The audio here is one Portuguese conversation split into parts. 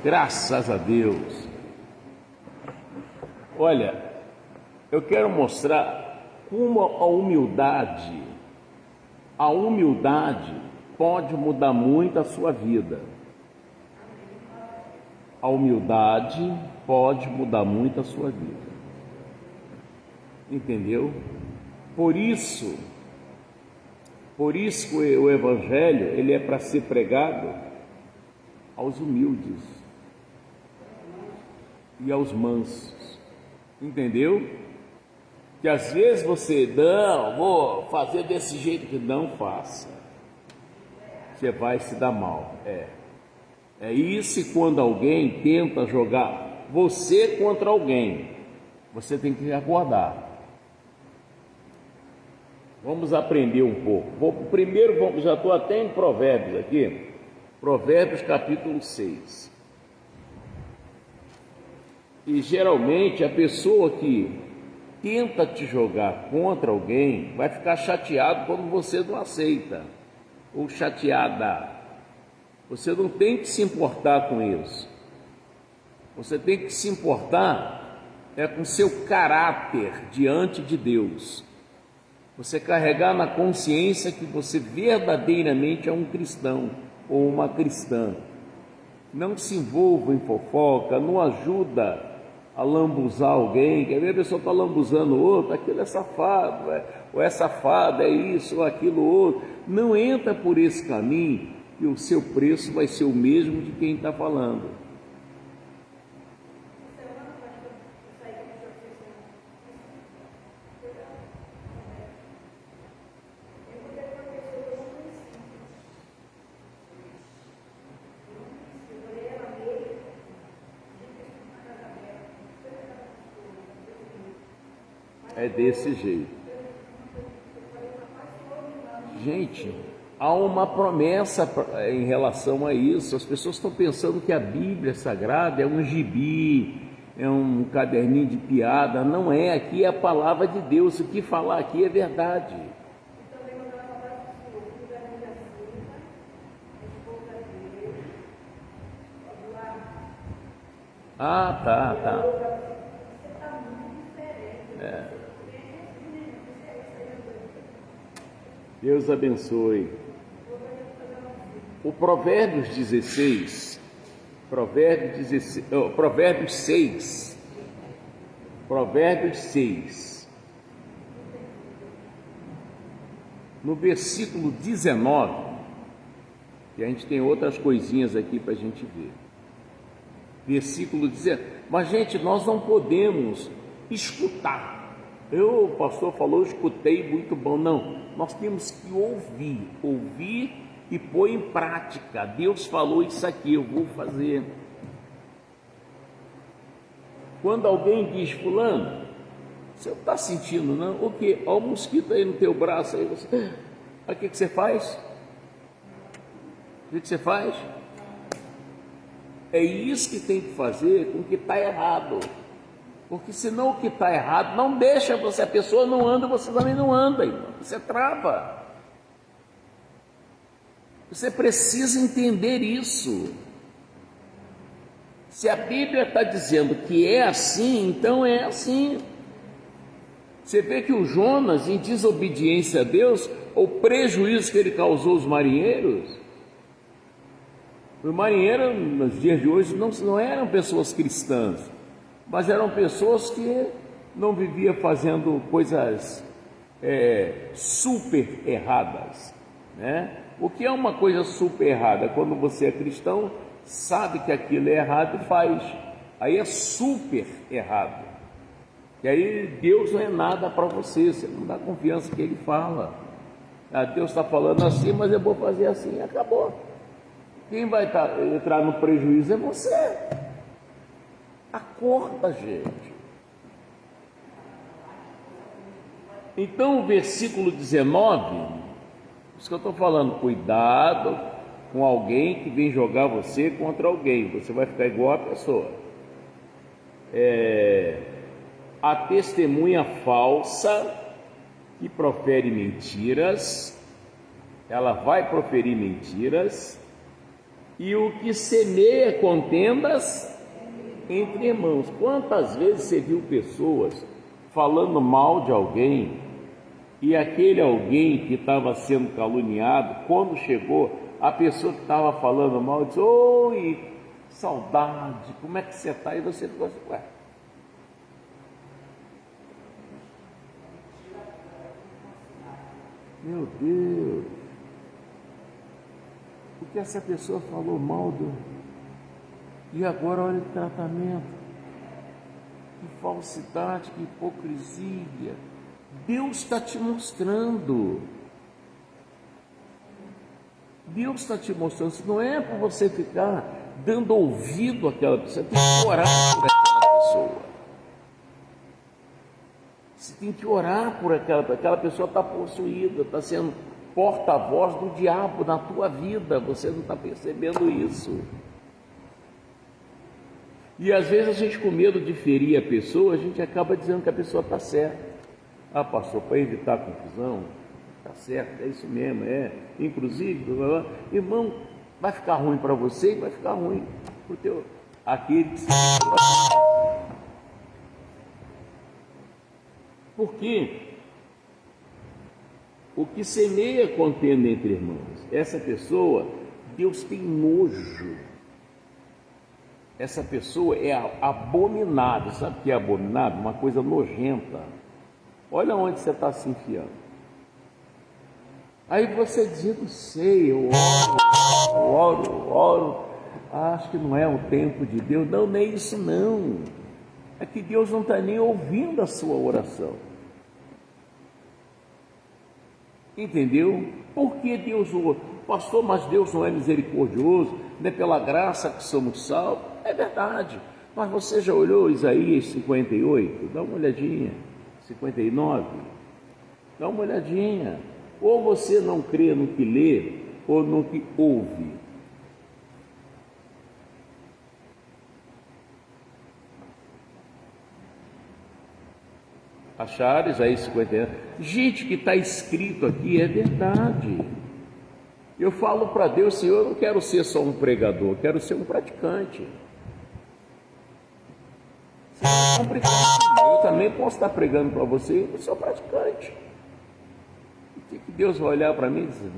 Graças a Deus. Olha, eu quero mostrar como a humildade pode mudar muito a sua vida. A humildade pode mudar muito a sua vida. Entendeu? Por isso que o Evangelho ele é para ser pregado aos humildes e aos mansos. Entendeu? Que às vezes você, não, vou fazer desse jeito, que não faça. Você vai se dar mal. É isso, e quando alguém tenta jogar você contra alguém, você tem que acordar. Vamos aprender um pouco. Primeiro, já estou até em Provérbios aqui. Provérbios capítulo 6. E geralmente a pessoa que tenta te jogar contra alguém vai ficar chateado quando você não aceita, ou chateada. Você não tem que se importar com isso. Você tem que se importar com seu caráter diante de Deus. Você carregar na consciência que você verdadeiramente é um cristão ou uma cristã. Não se envolva em fofoca, não ajuda a lambuzar alguém. Quer ver, a pessoa está lambuzando o outro, aquilo é safado, ou é safada, é isso, ou aquilo outro. Não entra por esse caminho e o seu preço vai ser o mesmo de quem está falando. É desse jeito. Gente, há uma promessa em relação a isso. As pessoas estão pensando que a Bíblia Sagrada é um gibi, é um caderninho de piada. Não é, aqui é a palavra de Deus. O que falar aqui é verdade. Ah, tá. Deus abençoe. O Provérbios 6, no versículo 19, que a gente tem outras coisinhas aqui para a gente ver. Versículo 19. Mas, gente, nós não podemos escutar. O pastor falou, escutei, muito bom. Não, nós temos que ouvir e pôr em prática. Deus falou isso aqui, eu vou fazer. Quando alguém diz, fulano, você não está sentindo não? O quê? Olha o mosquito aí no teu braço. Aí você... o que você faz? O que você faz? É isso que tem que fazer com o que está errado. Porque senão o que está errado não deixa você, a pessoa não anda, você também não anda, irmão. Você trava. Você precisa entender isso. Se a Bíblia está dizendo que é assim, então é assim. Você vê que o Jonas, em desobediência a Deus, o prejuízo que ele causou aos marinheiros, os marinheiros nos dias de hoje não eram pessoas cristãs, mas eram pessoas que não viviam fazendo coisas super erradas, né? O que é uma coisa super errada? Quando você é cristão, sabe que aquilo é errado e faz. Aí é super errado. E aí Deus não é nada para você, você não dá confiança que Ele fala. Deus está falando assim, mas eu vou fazer assim, acabou. Quem vai entrar no prejuízo é você. Acorda, gente. Então o versículo 19, isso que eu estou falando, cuidado com alguém que vem jogar você contra alguém, você vai ficar igual a pessoa. A testemunha falsa que profere mentiras, ela vai proferir mentiras, E o que semeia contendas entre irmãos. Quantas vezes você viu pessoas falando mal de alguém, e aquele alguém que estava sendo caluniado, quando chegou, a pessoa que estava falando mal disse: oi, saudade, como é que você está? E você ficou assim: ué, meu Deus, porque essa pessoa falou mal do... E agora olha o tratamento, que falsidade, que hipocrisia. Deus está te mostrando. Deus está te mostrando. Isso não é para você ficar dando ouvido àquela pessoa. Você tem que orar por aquela pessoa. Você tem que orar por aquela pessoa. Está possuída, está sendo porta-voz do diabo na tua vida. Você não está percebendo isso. E às vezes a gente, com medo de ferir a pessoa, a gente acaba dizendo que a pessoa está certa. Ah, pastor, para evitar confusão, está certo, é isso mesmo, é. Inclusive, irmão, vai ficar ruim para você e vai ficar ruim para o teu, aquele que se... Porque o que semeia contenda entre irmãos, essa pessoa, Deus tem nojo. Essa pessoa é abominável. Sabe o que é abominável? Uma coisa nojenta. Olha onde você está se enfiando. Aí você diz: não sei, eu oro, acho que não é o tempo de Deus. Não, nem é isso não. É que Deus não está nem ouvindo a sua oração. Entendeu? Por que Deus ouve? Pastor, mas Deus não é misericordioso, não é pela graça que somos salvos? É verdade. Mas você já olhou Isaías 58? Dá uma olhadinha. 59? Dá uma olhadinha. Ou você não crê no que lê, ou no que ouve. Acharam Isaías 59? Gente, que está escrito aqui é verdade. Eu falo para Deus: Senhor, eu não quero ser só um pregador, eu quero ser um praticante. Eu também posso estar pregando para você, eu sou praticante. O que Deus vai olhar para mim e dizer: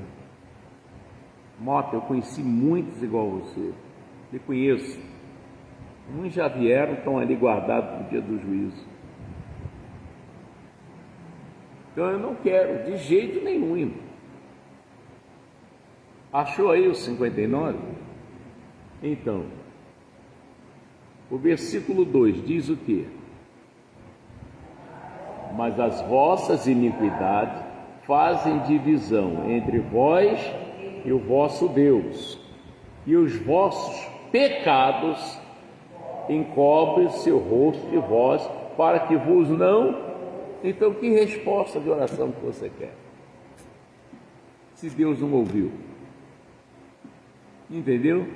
Mota, eu conheci muitos igual a você, eu conheço. Uns já vieram, estão ali guardados para o dia do juízo. Então eu não quero, de jeito nenhum, irmão. Achou aí o 59? Então, o versículo 2 diz o quê? Mas as vossas iniquidades fazem divisão entre vós e o vosso Deus, e os vossos pecados encobrem seu rosto de vós, para que vos não... Então, que resposta de oração que você quer? Se Deus não ouviu. Entendeu?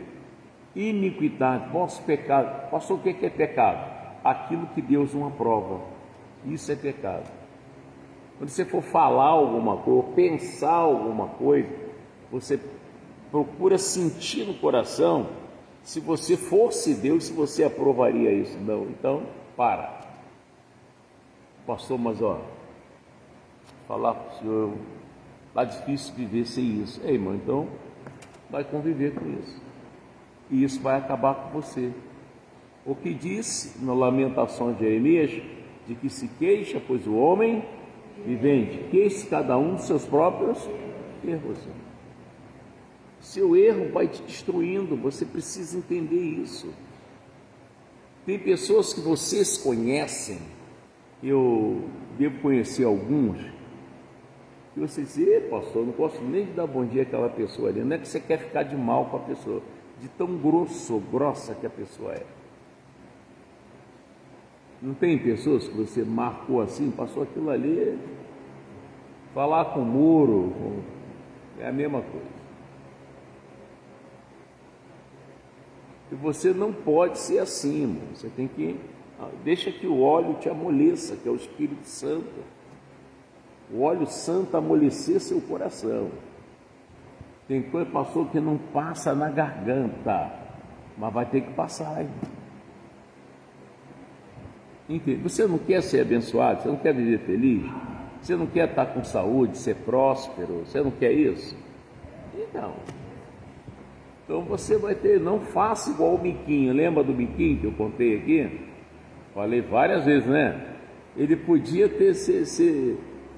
Iniquidade, vosso pecado. Pastor, o que é pecado? Aquilo que Deus não aprova. Isso é pecado. Quando você for falar alguma coisa, pensar alguma coisa, você procura sentir no coração se você fosse Deus, se você aprovaria isso. Não, então para. Pastor, mas falar para o senhor, está difícil viver sem isso. Ei, irmão, então vai conviver com isso. E isso vai acabar com você. O que disse na lamentação de Jeremias, de que se queixa, pois o homem vivente, queixe cada um dos seus próprios erros. Seu erro vai te destruindo, você precisa entender isso. Tem pessoas que vocês conhecem, eu devo conhecer alguns, e você diz: pastor, eu não posso nem dar bom dia àquela pessoa ali. Não é que você quer ficar de mal com a pessoa, de tão grosso ou grossa que a pessoa é. Não tem pessoas que você marcou assim, passou aquilo ali, falar com o muro, é a mesma coisa. E você não pode ser assim, irmão. Você tem que... Deixa que o óleo te amoleça, que é o Espírito Santo. O óleo santo amolecer seu coração. Tem coisa, pastor, que não passa na garganta, mas vai ter que passar. Entende? Você não quer ser abençoado? Você não quer viver feliz? Você não quer estar com saúde, ser próspero? Você não quer isso? Então você vai ter, não faça igual o Miquinho. Lembra do Miquinho que eu contei aqui? Falei várias vezes, né? Ele podia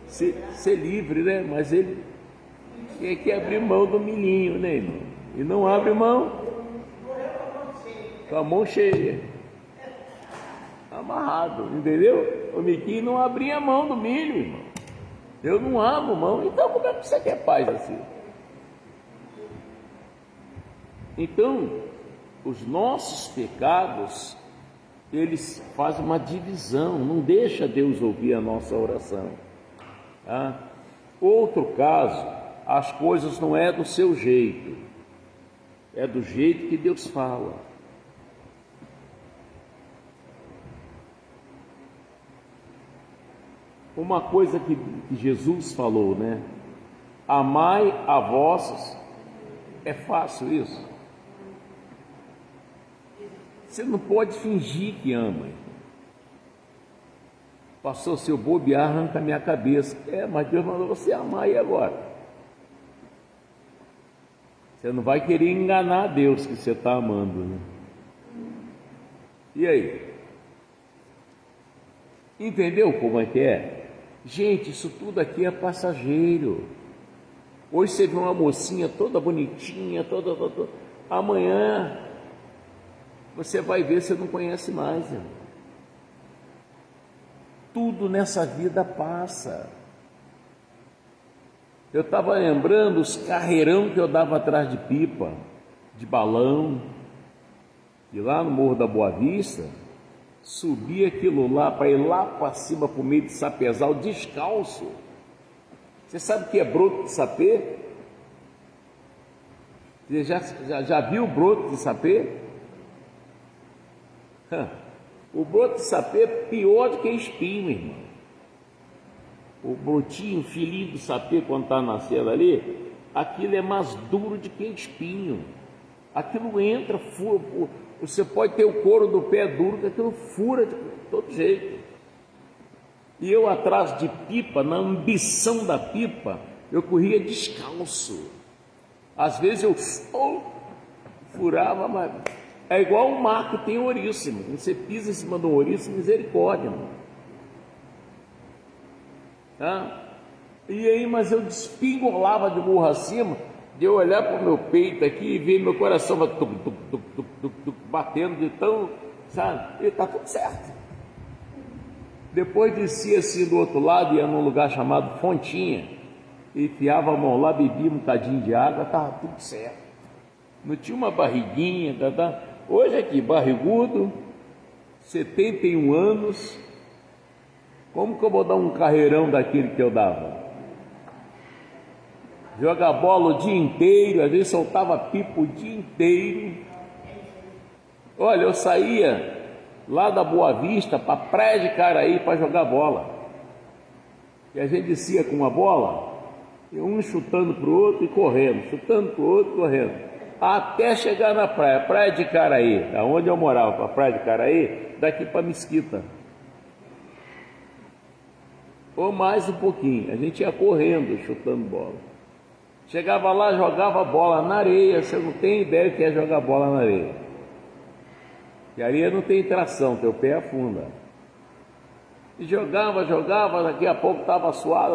ser livre, né? Mas ele quer abrir mão do milhinho, né, irmão? E não abre mão, com a mão cheia, amarrado, entendeu? O Miquinho não abria mão do milho, irmão. Eu não abro mão, então como é que você quer paz assim? Então, os nossos pecados, eles fazem uma divisão, não deixa Deus ouvir a nossa oração. Tá? Outro caso, as coisas não é do seu jeito, é do jeito que Deus fala. Uma coisa que Jesus falou, né? Amai a vossos, é fácil isso. Você não pode fingir que ama. Passou seu bobear, arranca a minha cabeça. Mas Deus mandou você amar, e agora? Você não vai querer enganar a Deus que você está amando, né? E aí? Entendeu como é que é? Gente, isso tudo aqui é passageiro. Hoje você vê uma mocinha toda bonitinha, toda. Amanhã você vai ver, você não conhece mais, irmão. Tudo nessa vida passa. Eu estava lembrando os carreirão que eu dava atrás de pipa, de balão, e lá no Morro da Boa Vista, subia aquilo lá para ir lá para cima, para o meio de sapezal, descalço. Você sabe o que é broto de sapê? Você já viu o broto de sapê? O broto de sapê é pior do que espinho, irmão. O brotinho, filhinho do sapê, quando está nascendo ali, aquilo é mais duro do que espinho. Aquilo entra, fura. Você pode ter o couro do pé duro, que aquilo fura de todo jeito. E eu atrás de pipa, na ambição da pipa, eu corria descalço. Às vezes eu furava, mas é igual o mar que tem ouriço. Você pisa em cima do ouriço, misericórdia, mano. E aí, mas eu despingolava de burro acima, de eu olhar para o meu peito aqui e ver meu coração batendo de tão, sabe? E está tudo certo. Depois descia assim do outro lado, ia num lugar chamado Fontinha, enfiava a mão lá, bebia um bocadinho de água, estava tudo certo. Não tinha uma barriguinha, Hoje aqui, barrigudo, 71 anos, como que eu vou dar um carreirão daquele que eu dava? Jogar bola o dia inteiro, às vezes soltava pipa o dia inteiro. Olha, eu saía lá da Boa Vista para a Praia de Caraí para jogar bola. E a gente descia com uma bola, e um chutando para o outro e correndo, chutando para o outro e correndo, até chegar na praia, Praia de Caraí, aonde eu morava, para a Praia de Caraí, daqui para Mesquita. Ou mais um pouquinho, a gente ia correndo, chutando bola. Chegava lá, jogava bola na areia. Você não tem ideia do que é jogar bola na areia. E a areia não tem tração, teu pé afunda. E jogava, daqui a pouco estava suado,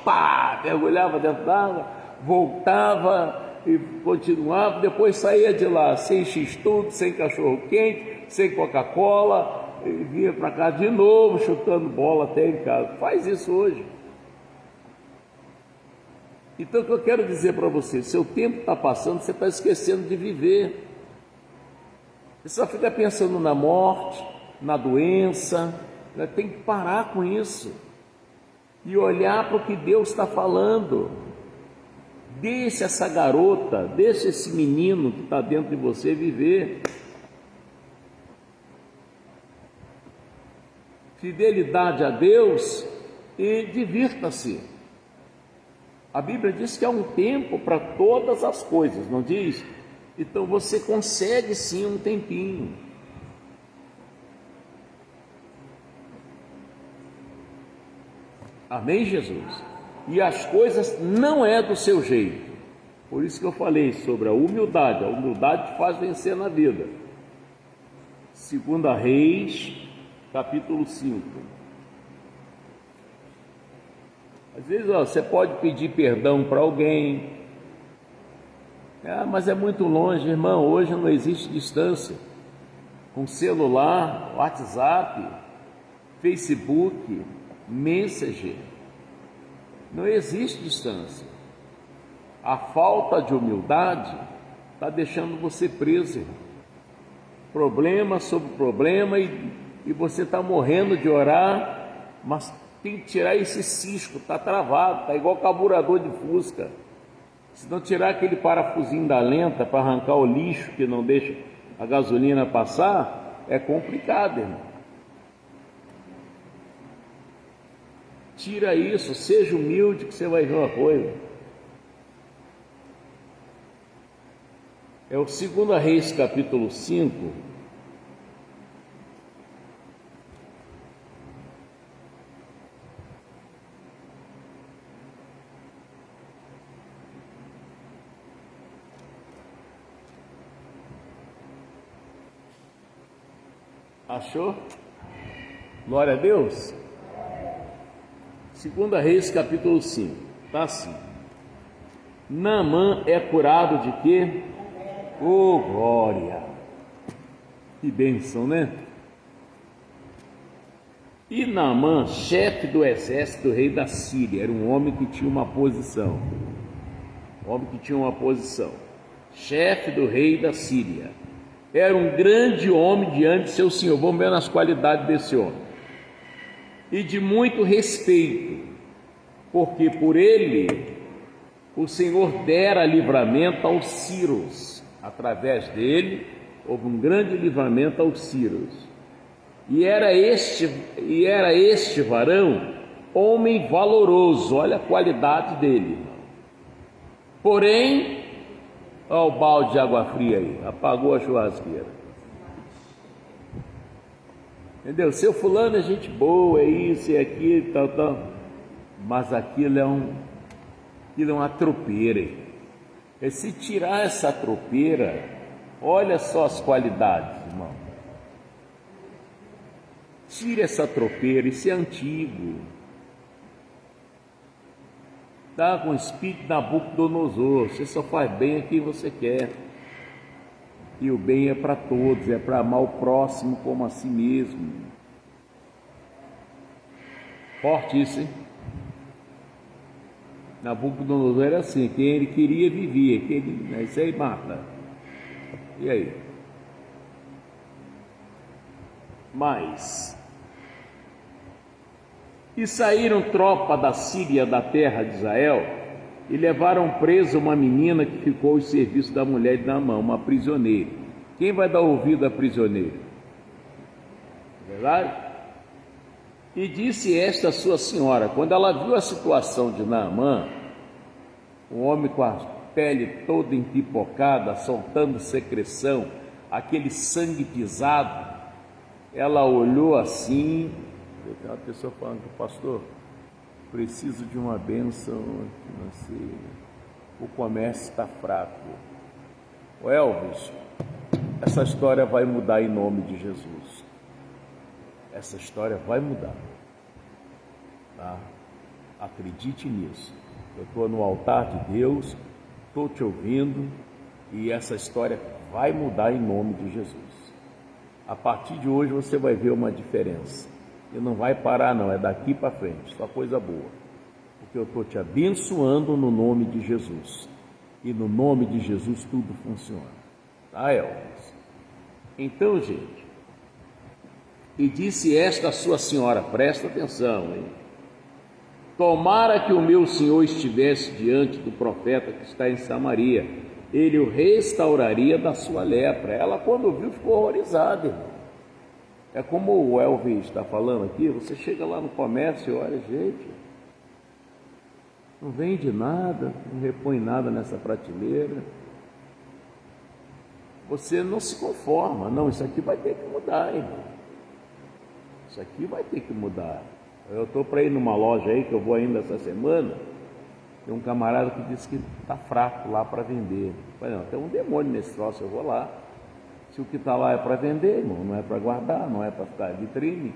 pá, mergulhava dentro d'água, voltava e continuava, depois saía de lá sem x-tudo, sem cachorro-quente, sem Coca-Cola, e vinha para cá de novo, chutando bola até em casa. Faz isso hoje. Então o que eu quero dizer para você, seu tempo está passando, você está esquecendo de viver. Você só fica pensando na morte, na doença. Tem que parar com isso e olhar para o que Deus está falando. Deixe essa garota, deixe esse menino que está dentro de você viver. Fidelidade a Deus e divirta-se. A Bíblia diz que há um tempo para todas as coisas, não diz? Então você consegue sim um tempinho. Amém, Jesus? E as coisas não é do seu jeito. Por isso que eu falei sobre a humildade. A humildade te faz vencer na vida. 2 Reis, capítulo 5. Às vezes você pode pedir perdão para alguém. Mas é muito longe, irmão. Hoje não existe distância. Com celular, WhatsApp, Facebook, Messenger, não existe distância. A falta de humildade está deixando você preso, irmão. Problema sobre problema e você está morrendo de orar, mas tem que tirar esse cisco, está travado, está igual carburador de Fusca. Se não tirar aquele parafusinho da lenta para arrancar o lixo que não deixa a gasolina passar, é complicado, irmão. Tira isso, seja humilde que você vai ver uma coisa. É o 2 Reis, capítulo 5. Achou? Glória a Deus. 2 Reis, capítulo 5. Está assim. Naamã é curado de quê? Oh, glória! Que bênção, né? E Naamã, chefe do exército do rei da Síria, era um homem que tinha uma posição. Chefe do rei da Síria. Era um grande homem diante de seu senhor. Vamos ver nas qualidades desse homem. E de muito respeito, porque por ele o Senhor dera livramento aos sírios. Através dele houve um grande livramento aos sírios. E era este varão homem valoroso. Olha a qualidade dele. Porém, olha o balde de água fria aí, apagou a churrasqueira. Entendeu? Seu fulano é gente boa, é isso, é aquilo, tal. Mas aquilo é uma tropeira. E se tirar essa tropeira, olha só as qualidades, irmão. Tire essa tropeira, isso é antigo. Está com o espírito de Nabucodonosor. Você só faz bem a quem você quer. E o bem é para todos, é para amar o próximo como a si mesmo. Forte isso, hein? Nabucodonosor era assim, quem ele queria vivia, isso aí mata. E aí? Mas, e saíram tropa da Síria, da terra de Israel, e levaram preso uma menina que ficou ao serviço da mulher de Naamã, uma prisioneira. Quem vai dar ouvido à prisioneira? Verdade? E disse esta sua senhora, quando ela viu a situação de Naamã, um homem com a pele toda empipocada, soltando secreção, aquele sangue pisado, ela olhou assim. Tem uma pessoa falando que, pastor, preciso de uma bênção financeira, o comércio está fraco. O Elvis, essa história vai mudar em nome de Jesus. Essa história vai mudar, tá? Acredite nisso. Eu estou no altar de Deus, estou te ouvindo, e essa história vai mudar em nome de Jesus. A partir de hoje você vai ver uma diferença. E não vai parar não, é daqui para frente, só coisa boa. Porque eu estou te abençoando no nome de Jesus. E no nome de Jesus tudo funciona. Tá, Elvis? Então, gente, e disse esta sua senhora, presta atenção, hein? Tomara que o meu senhor estivesse diante do profeta que está em Samaria, ele o restauraria da sua lepra. Ela, quando viu, ficou horrorizada, irmão. É como o Elvis está falando aqui, você chega lá no comércio e olha, gente, não vende nada, não repõe nada nessa prateleira. Você não se conforma, não, isso aqui vai ter que mudar, irmão. Isso aqui vai ter que mudar. Eu estou para ir numa loja aí, que eu vou ainda essa semana, tem um camarada que disse que está fraco lá para vender. Eu falei, não, tem um demônio nesse troço, eu vou lá. Se o que está lá é para vender, irmão, não é para guardar, não é para ficar vitrine,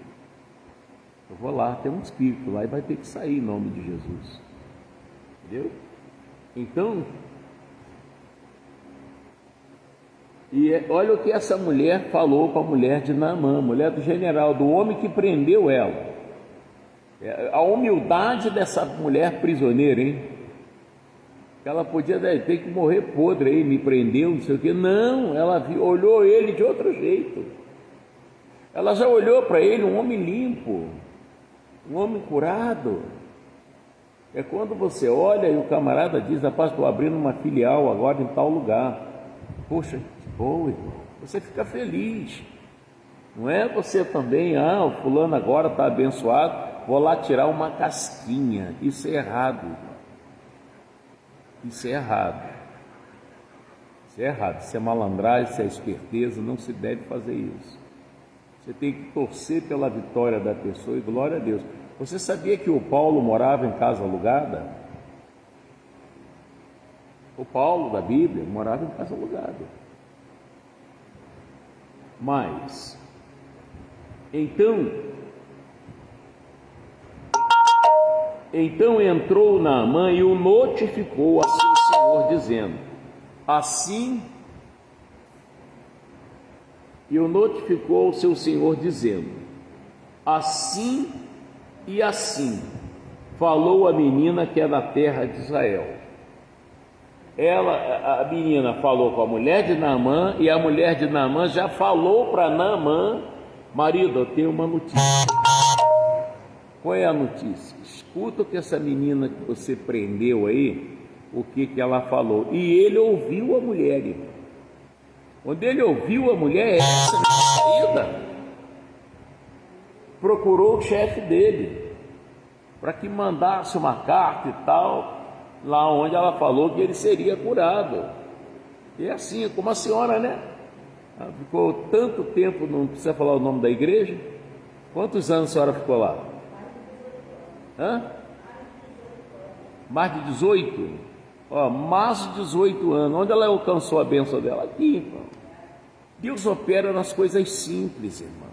eu vou lá, tem um espírito lá e vai ter que sair em nome de Jesus. Entendeu? Então, olha o que essa mulher falou para a mulher de Naamã, mulher do general, do homem que prendeu ela. A humildade dessa mulher prisioneira, hein? Ela podia ter que morrer podre aí, me prendeu, não sei o quê. Não, ela olhou ele de outro jeito. Ela já olhou para ele, um homem limpo, um homem curado. É quando você olha e o camarada diz, rapaz, estou abrindo uma filial agora em tal lugar. Poxa, que bom, irmão. Você fica feliz. Não é você também, o fulano agora está abençoado, vou lá tirar uma casquinha. Isso é errado, irmão. Isso é errado. Isso é errado. Isso é malandragem, isso é esperteza, não se deve fazer isso. Você tem que torcer pela vitória da pessoa e glória a Deus. Você sabia que o Paulo morava em casa alugada? O Paulo da Bíblia morava em casa alugada. Mas, então entrou Naamã e o notificou a seu senhor, dizendo, assim e assim falou a menina que é da terra de Israel. A menina falou com a mulher de Naamã, e a mulher de Naamã já falou para Naamã, marido, eu tenho uma notícia. Qual é a notícia? Escuta o que essa menina que você prendeu aí, o que ela falou. E ele ouviu a mulher, irmão. Quando ele ouviu a mulher, essa saída, procurou o chefe dele, para que mandasse uma carta e tal, lá onde ela falou que ele seria curado. E assim, como a senhora, né? Ela ficou tanto tempo, não precisa falar o nome da igreja. Quantos anos a senhora ficou lá? Mais de 18? Mais de 18 anos. Onde ela alcançou a bênção dela? Aqui, irmão. Deus opera nas coisas simples, irmão.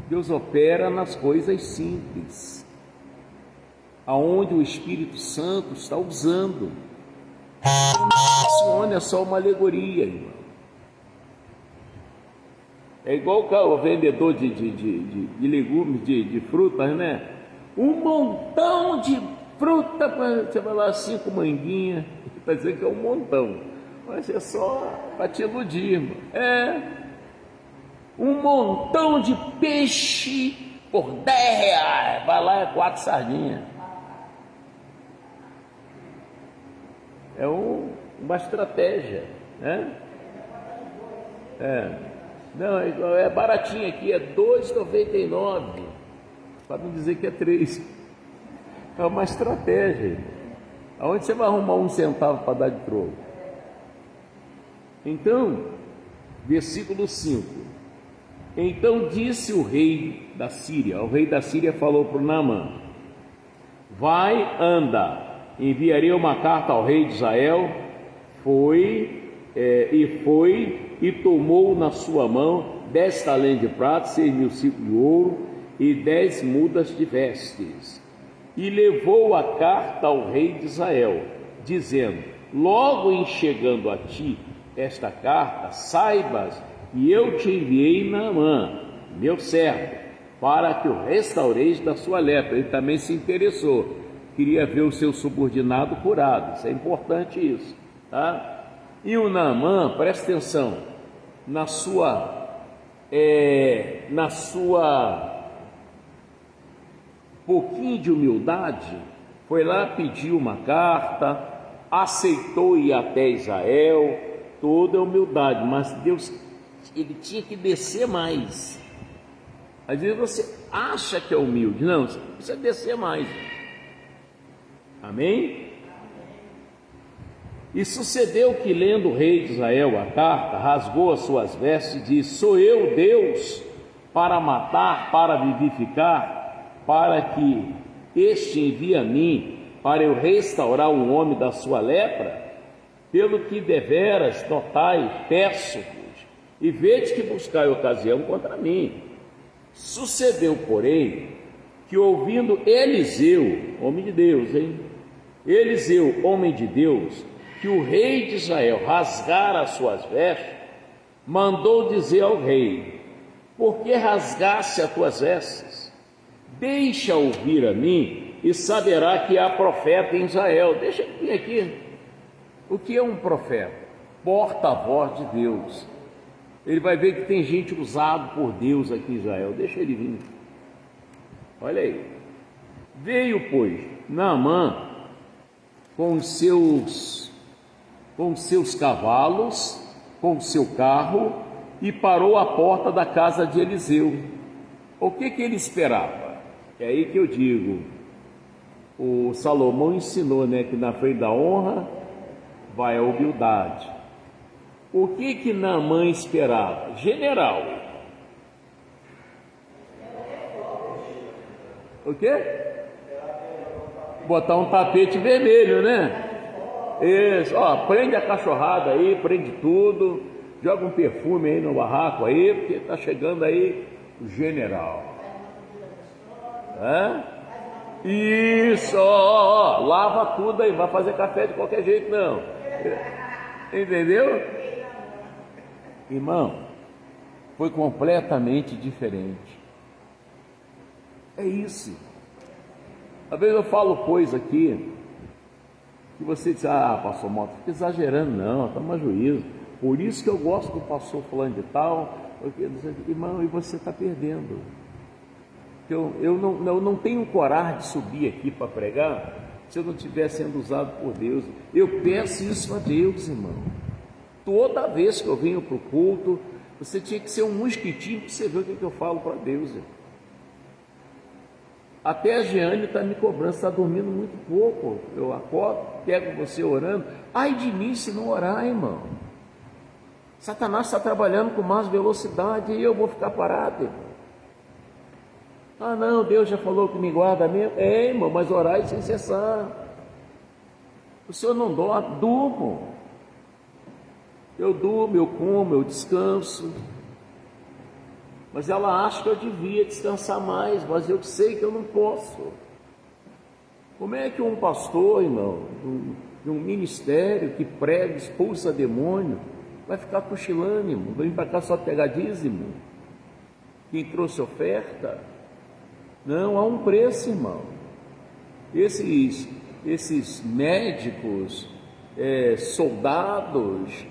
Deus opera nas coisas simples, aonde o Espírito Santo está usando. Não é só uma alegoria, irmão. É igual o vendedor de legumes, de frutas, né? Um montão de fruta, você vai lá 5 manguinhas, para dizer que é um montão, mas é só para te iludir, irmão. Um montão de peixe por R$10, vai lá, 4 sardinhas. É uma estratégia, né? Não, é baratinho aqui, é R$2,99, para não dizer que é 3. É uma estratégia. Aonde você vai arrumar 1 centavo para dar de troco? Então, versículo 5. Então disse o rei da Síria falou para o Naamã, vai, anda, enviarei uma carta ao rei de Israel. Foi e tomou na sua mão 10 talentos de prata, 6.000 ciclos de ouro e 10 mudas de vestes, e levou a carta ao rei de Israel, dizendo, logo em chegando a ti esta carta, saibas que eu te enviei Naamã, meu servo, para que o restaureis da sua lepra. Ele também se interessou, queria ver o seu subordinado curado. Isso é importante, isso, tá? E o Naamã, presta atenção, na sua pouquinho de humildade, foi lá, pediu uma carta, aceitou ir até Israel, toda a humildade, mas Deus, ele tinha que descer mais. Às vezes você acha que é humilde, não, você precisa descer mais. Amém? E sucedeu que, lendo o rei de Israel a carta, rasgou as suas vestes e disse: sou eu Deus para matar, para vivificar, para que este envie a mim, para eu restaurar o homem da sua lepra? Pelo que deveras notai, peço-vos, e vede que buscai ocasião contra mim. Sucedeu, porém, que ouvindo Eliseu, homem de Deus, Eliseu, homem de Deus, que o rei de Israel rasgara as suas vestes, mandou dizer ao rei: por que rasgaste as tuas vestes? Deixa ouvir a mim, e saberá que há profeta em Israel. Deixa ele vir aqui. O que é um profeta? Porta-voz de Deus. Ele vai ver que tem gente usada por Deus aqui em Israel. Deixa ele vir. Olha aí. Veio, pois, Naamã com os seus cavalos, com o seu carro, e parou à porta da casa de Eliseu. O que ele esperava? É aí que eu digo, o Salomão ensinou, que na frente da honra vai a humildade. O que Naamã esperava? General. O quê? Botar um tapete vermelho, né? Isso, prende a cachorrada aí, prende tudo, joga um perfume aí no barraco aí, porque tá chegando aí o general. Isso, lava tudo aí, vai fazer café de qualquer jeito não. Entendeu? Irmão, foi completamente diferente. É isso. Às vezes eu falo coisa aqui que você diz: pastor Mota, fica exagerando. Não, toma juízo. Por isso que eu gosto do pastor fulano de tal. Porque, irmão, e você está perdendo. Eu não tenho coragem de subir aqui para pregar se eu não estiver sendo usado por Deus. Eu peço isso a Deus, irmão. Toda vez que eu venho para o culto, você tinha que ser um mosquitinho para você ver o que eu falo para Deus, irmão. Até a Jeane está me cobrando, está dormindo muito pouco. Eu acordo, pego você orando. Ai de mim se não orar, irmão. Satanás está trabalhando com mais velocidade e eu vou ficar parado, irmão. Não, Deus já falou que me guarda mesmo. Irmão, mas orai sem cessar. O Senhor não dorme? Durmo. Eu durmo, eu como, eu descanso. Mas ela acha que eu devia descansar mais, mas eu sei que eu não posso. Como é que um pastor, irmão, de um ministério que prega, expulsa demônio, vai ficar cochilando, irmão? Vem para cá só pegar dízimo? Quem trouxe oferta? Não, há um preço, irmão. Esses médicos, soldados,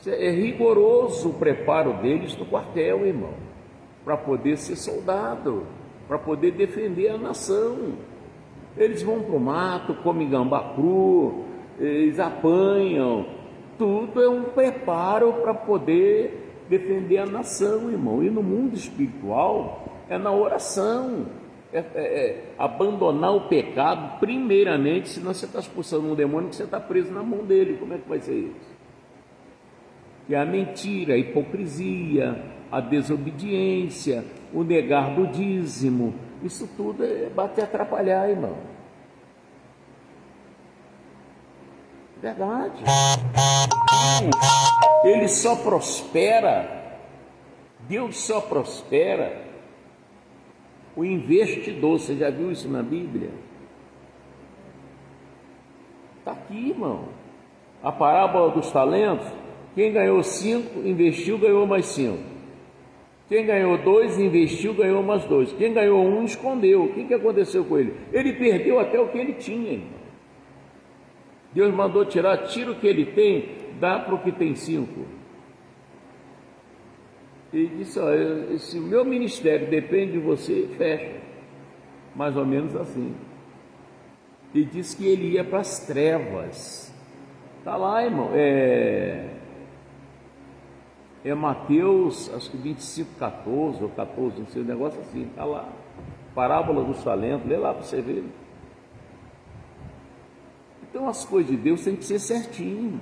é rigoroso o preparo deles no quartel, irmão, para poder ser soldado, para poder defender a nação. Eles vão para o mato, comem gambá cru, eles apanham, tudo é um preparo para poder defender a nação, irmão. E no mundo espiritual é na oração, abandonar o pecado primeiramente, senão você está expulsando um demônio que você está preso na mão dele. Como é que vai ser isso? Que é a mentira, a hipocrisia, a desobediência, o negar do dízimo, isso tudo vai te atrapalhar, irmão. Verdade. Ele só prospera, Deus só prospera o investidor. Você já viu isso na Bíblia? Está aqui, irmão. A parábola dos talentos. Quem ganhou 5, investiu, ganhou mais 5. Quem ganhou 2, investiu, ganhou mais 2. Quem ganhou 1, escondeu. O que aconteceu com ele? Ele perdeu até o que ele tinha, irmão. Deus mandou tira o que ele tem, dá para o que tem 5. E disse: se o meu ministério depende de você, fecha. Mais ou menos assim. E disse que ele ia para as trevas. Está lá, irmão. É Mateus, acho que 25, 14 ou 14, não sei, um negócio assim, está lá. Parábola dos talentos, lê lá para você ver. Então as coisas de Deus têm que ser certinho.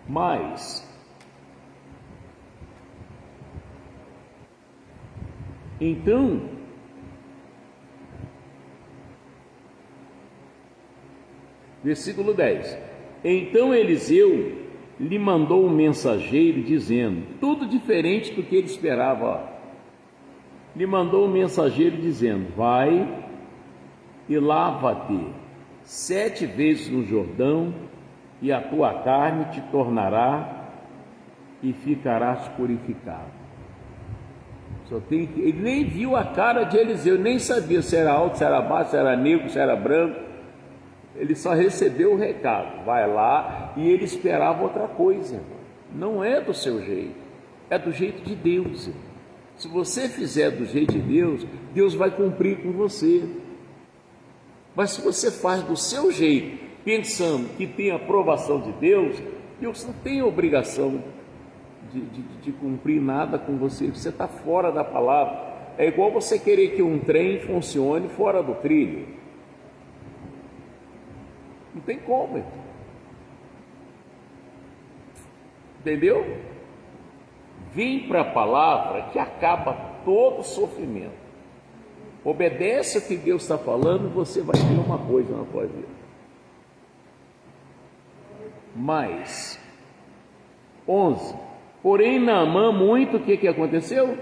Mas então versículo 10: então Eliseu lhe mandou um mensageiro dizendo, tudo diferente do que ele esperava. Lhe mandou um mensageiro dizendo, vai e lava-te 7 vezes no Jordão, e a tua carne te tornará e ficarás purificado. Ele nem viu a cara de Eliseu, nem sabia se era alto, se era baixo, se era negro, se era branco. Ele só recebeu o recado, vai lá, e ele esperava outra coisa. Não é do seu jeito, é do jeito de Deus. Se você fizer do jeito de Deus, Deus vai cumprir com você. Mas se você faz do seu jeito, pensando que tem a aprovação de Deus, Deus não tem obrigação de cumprir nada com você. Você está fora da palavra. É igual você querer que um trem funcione fora do trilho. Não tem como. Entendeu? Vem para a palavra que acaba todo sofrimento. Obedece o que Deus está falando, você vai ter uma coisa na sua vida. Mas 11. Porém Naamã muito, o que aconteceu?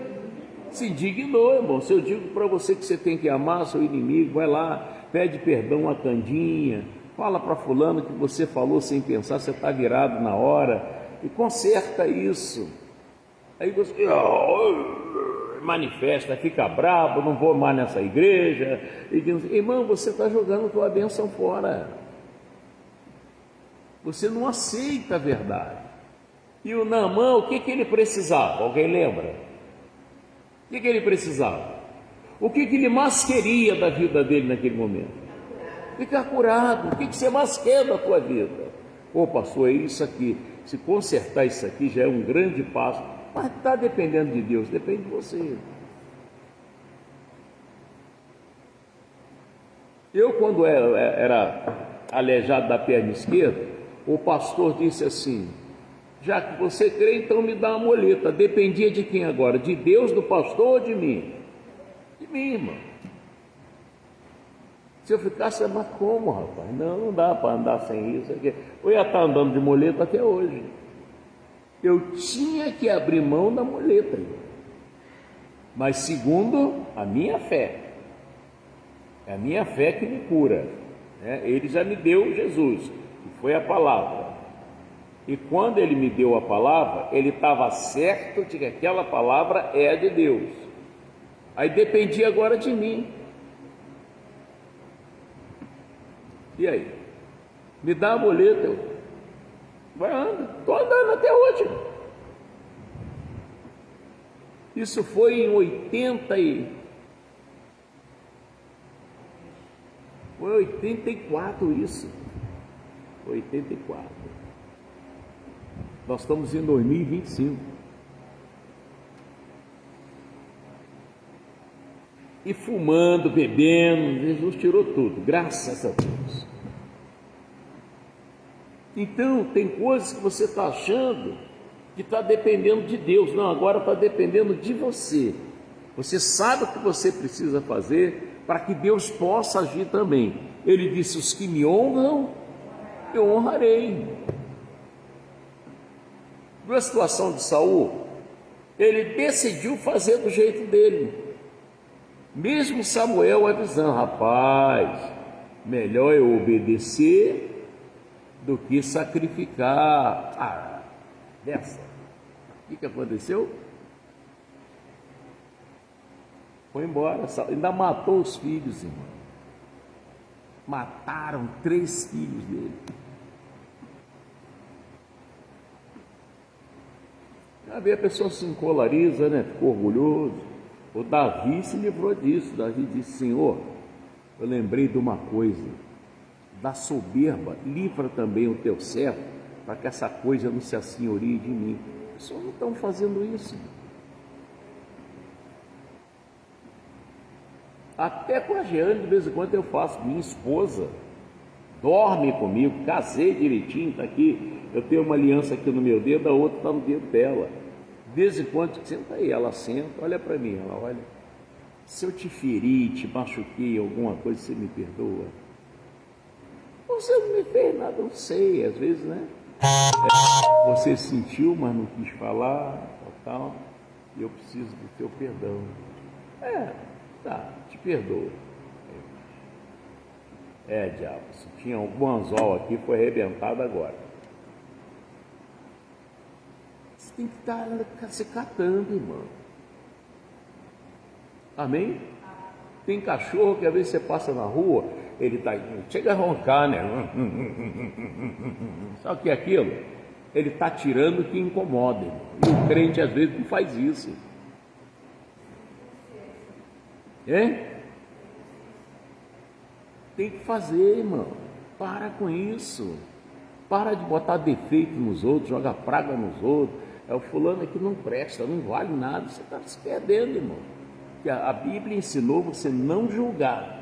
Se indignou, irmão. Se eu digo para você que você tem que amar seu inimigo, vai lá, pede perdão a Candinha, fala para fulano que você falou sem pensar, você está virado na hora, e conserta isso. Aí você manifesta, fica bravo, não vou mais nessa igreja, e diz, irmão, você está jogando tua bênção fora. Você não aceita a verdade. E o Naamã, o que ele precisava? Alguém lembra? O que ele precisava? O que ele mais queria da vida dele naquele momento? Ficar curado. O que você mais quer da tua vida? Pô, pastor, é isso aqui. Se consertar isso aqui já é um grande passo. Mas está dependendo de Deus, depende de você. Eu, quando era aleijado da perna esquerda, o pastor disse assim, já que você crê, então me dá uma muleta. Dependia de quem agora? De Deus, do pastor ou de mim? De mim, irmão. Se eu ficasse, mas como, rapaz? Não dá para andar sem isso aqui. Eu ia estar andando de muleta até hoje. Eu tinha que abrir mão da muleta, mas segundo a minha fé. É a minha fé que me cura, né? Ele já me deu Jesus, que foi a palavra. E quando ele me deu a palavra, ele estava certo de que aquela palavra é de Deus. Aí dependia agora de mim. E aí? Me dá a muleta, vai andando. Estou andando até hoje. Isso foi em 84 isso. 84. Nós estamos em 2025. E fumando, bebendo, Jesus tirou tudo, graças a Deus. Então, tem coisas que você está achando que está dependendo de Deus. Não, agora está dependendo de você. Você sabe o que você precisa fazer para que Deus possa agir também. Ele disse, os que me honram, eu honrarei. Na situação de Saul, ele decidiu fazer do jeito dele. Mesmo Samuel avisando, rapaz, melhor eu obedecer do que sacrificar. Dessa. O que aconteceu? Foi embora, ainda matou os filhos, irmão. Mataram 3 filhos dele. Aí a pessoa se encolariza, né? Ficou orgulhoso. O Davi se livrou disso. Davi disse, Senhor, eu lembrei de uma coisa, da soberba, livra também o teu servo, para que essa coisa não se assenhorie de mim. As pessoas não estão fazendo isso. Até com a Jeane, de vez em quando eu faço, minha esposa, dorme comigo, casei direitinho, está aqui, eu tenho uma aliança aqui no meu dedo, a outra está no dedo dela. De vez em quando, senta aí, ela senta, olha para mim, ela olha. Se eu te feri, te machuquei, alguma coisa, você me perdoa? Você não me fez nada, eu sei, às vezes, né? Você sentiu, mas não quis falar, tal, e eu preciso do teu perdão. Tá, te perdoo. Diabo, se tinha algum anzol aqui, foi arrebentado agora. Você tem que estar se catando, irmão. Amém? Tem cachorro que às vezes você passa na rua, ele chega a roncar, né? Sabe o que é aquilo? Ele está tirando o que incomoda, irmão. E o crente às vezes não faz isso. Tem que fazer, irmão. Para com isso. Para de botar defeito nos outros, jogar praga nos outros. O fulano aqui não presta, não vale nada. Você está se perdendo, irmão. Que a Bíblia ensinou você não julgar.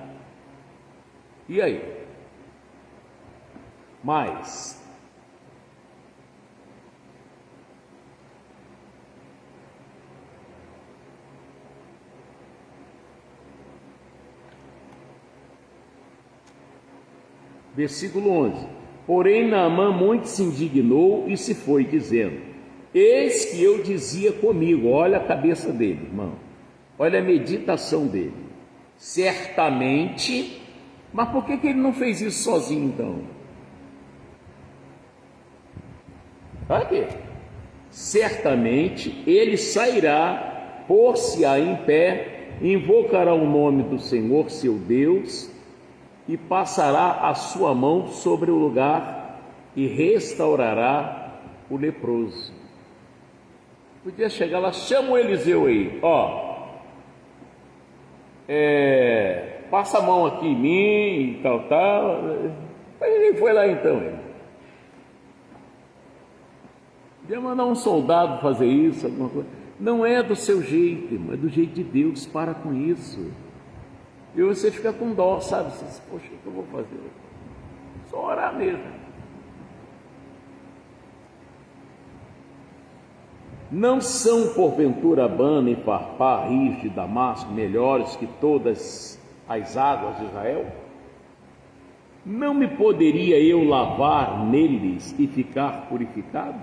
E aí? Mas versículo 11: porém Naamã muito se indignou e se foi, dizendo: eis que eu dizia comigo. Olha a cabeça dele, irmão, olha a meditação dele. Certamente, mas por que ele não fez isso sozinho então? Sabe? Certamente ele sairá, pôr-se-á em pé, invocará o nome do Senhor seu Deus, e passará a sua mão sobre o lugar e restaurará o leproso. Podia chegar lá, chama o Eliseu aí, passa a mão aqui em mim e tal. Mas ele foi lá então. Ele podia mandar um soldado fazer isso, alguma coisa. Não é do seu jeito, irmão, é do jeito de Deus. Para com isso. E você fica com dó, sabe? Você diz, poxa, o que eu vou fazer? Só orar mesmo. Não são porventura Abana e Farpar, rios de Damasco, melhores que todas as águas de Israel? Não me poderia eu lavar neles e ficar purificado?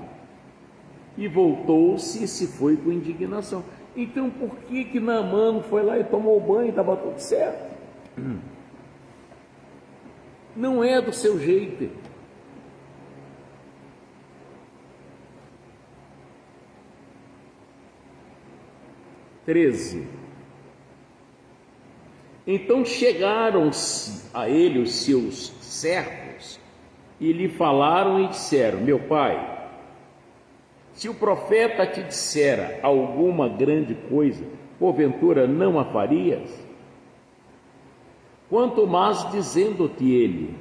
E voltou-se e se foi com indignação. Então por que Naamã não foi lá e tomou banho e estava tudo certo? Não é do seu jeito. Então chegaram-se a ele os seus servos e lhe falaram e disseram: meu pai, se o profeta te dissera alguma grande coisa, porventura não a farias? Quanto mais dizendo-te ele: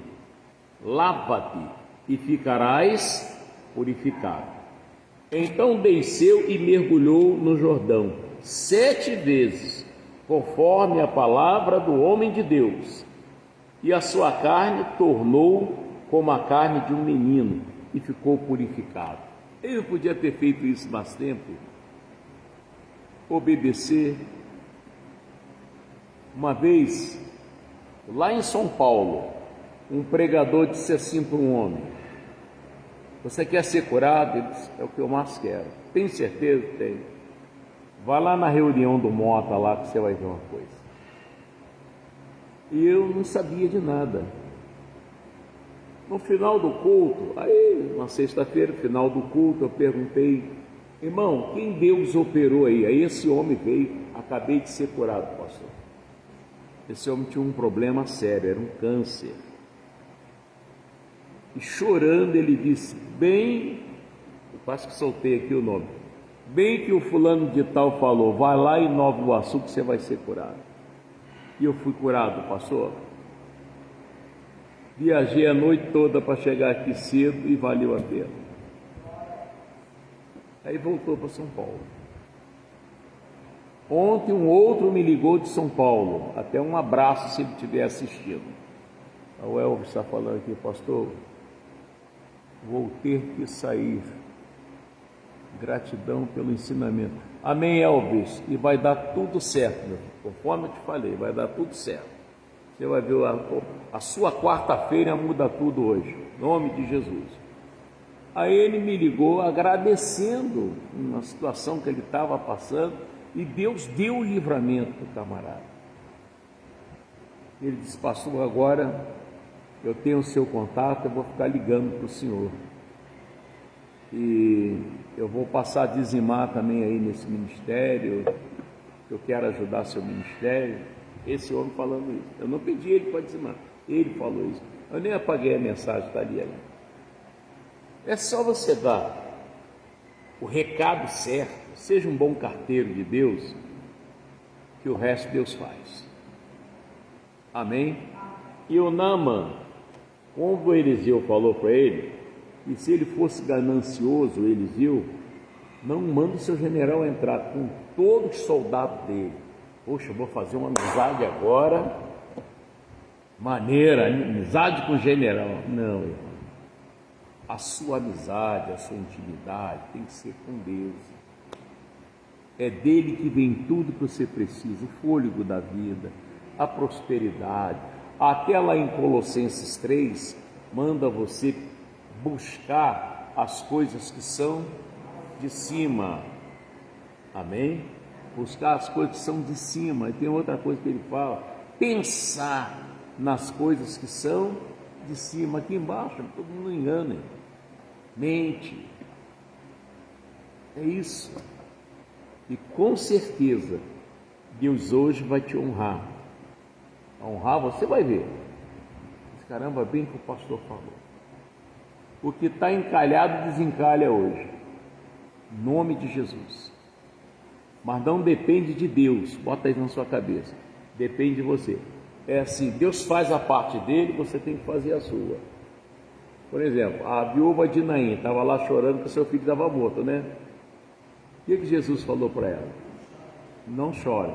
lava-te e ficarás purificado. Então desceu e mergulhou no Jordão 7 vezes, conforme a palavra do homem de Deus, e a sua carne tornou como a carne de um menino, e ficou purificado. Ele podia ter feito isso mais tempo, obedecer. Uma vez, lá em São Paulo, um pregador disse assim para um homem: você quer ser curado? Ele disse: é o que eu mais quero. Tem certeza? Tem. Vai lá na reunião do Mota lá que você vai ver uma coisa. E eu não sabia de nada. No final do culto, aí na sexta-feira, final do culto, eu perguntei: irmão, quem Deus operou aí? Aí esse homem veio: acabei de ser curado, pastor. Esse homem tinha um problema sério, era um câncer. E chorando ele disse: bem, eu quase que soltei aqui o nome, bem que o fulano de tal falou, vai lá em Nova Iguaçu que você vai ser curado. E eu fui curado, pastor. Viajei a noite toda para chegar aqui cedo e valeu a pena. Aí voltou para São Paulo. Ontem um outro me ligou de São Paulo, até um abraço se ele estiver assistindo. O Elvis está falando aqui, pastor, vou ter que sair. Gratidão pelo ensinamento. Amém, Elvis. E vai dar tudo certo, meu filho. Conforme eu te falei, vai dar tudo certo. Você vai ver a sua quarta-feira muda tudo hoje. Em nome de Jesus. Aí ele me ligou agradecendo uma situação que ele estava passando e Deus deu o livramento para o camarada. Ele disse, pastor, agora eu tenho o seu contato, eu vou ficar ligando para o senhor. E eu vou passar a dizimar também aí nesse ministério, eu quero ajudar seu ministério. Esse homem falando isso. Eu não pedi ele para dizimar, ele falou isso. Eu nem apaguei a mensagem, está ali. É só você dar o recado certo, seja um bom carteiro de Deus, que o resto Deus faz. Amém? E o Naaman, quando o Eliseu falou para ele, e se ele fosse ganancioso, o Eliseu, não manda o seu general entrar com todos os soldados dele. Poxa, eu vou fazer uma amizade agora, maneira, amizade com o general. Não, irmão. A sua amizade, a sua intimidade tem que ser com Deus. É dele que vem tudo que você precisa, o fôlego da vida, a prosperidade. Até lá em Colossenses 3, manda você buscar as coisas que são de cima. Amém? Buscar as coisas que são de cima. E tem outra coisa que ele fala, pensar nas coisas que são de cima. Aqui embaixo, todo mundo engana, hein? Mente. É isso. E com certeza Deus hoje vai te honrar. A honrar você vai ver. Caramba, bem que o pastor falou. O que está encalhado desencalha hoje. Em nome de Jesus. Mas não depende de Deus. Bota aí na sua cabeça. Depende de você. É assim, Deus faz a parte dele, você tem que fazer a sua. Por exemplo, a viúva de Naim estava lá chorando que seu filho estava morto, né? O que Jesus falou para ela? Não chore.